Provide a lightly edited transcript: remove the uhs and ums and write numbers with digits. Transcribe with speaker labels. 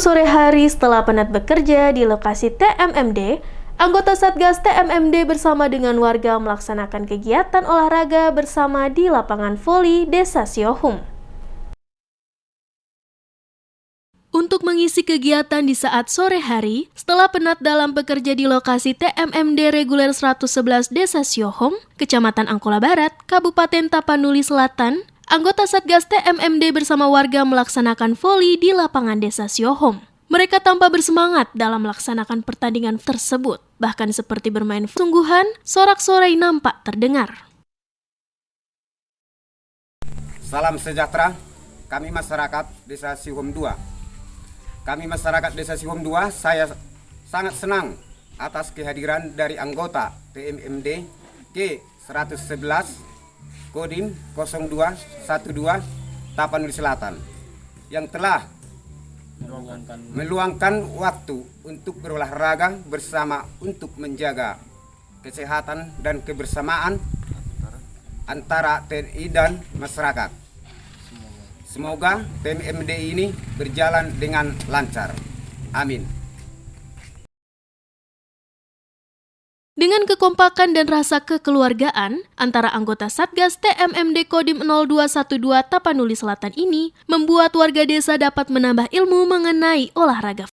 Speaker 1: Sabtu sore hari setelah penat bekerja di lokasi TMMD, anggota Satgas TMMD bersama dengan warga melaksanakan kegiatan olahraga bersama di lapangan voli Desa Siohum. Untuk mengisi kegiatan di saat sore hari, setelah penat dalam bekerja di lokasi TMMD reguler 111 Desa Siohum, Kecamatan Angkola Barat, Kabupaten Tapanuli Selatan, anggota Satgas TMMD bersama warga melaksanakan voli di lapangan Desa Siohum. Mereka tampak bersemangat dalam melaksanakan pertandingan tersebut. Bahkan seperti bermain sungguhan, sorak-sorai nampak terdengar.
Speaker 2: Salam sejahtera, kami masyarakat Desa Siohum 2. Kami masyarakat Desa Siohum 2, saya sangat senang atas kehadiran dari anggota TMMD K111 Kodim 0212 Tapanuli Selatan yang telah meluangkan waktu untuk berolahraga bersama untuk menjaga kesehatan dan kebersamaan antara TNI dan masyarakat. Semoga TMMD ini berjalan dengan lancar. Amin.
Speaker 1: Dengan kekompakan dan rasa kekeluargaan antara anggota Satgas TMMD Kodim 0212 Tapanuli Selatan ini membuat warga desa dapat menambah ilmu mengenai olahraga.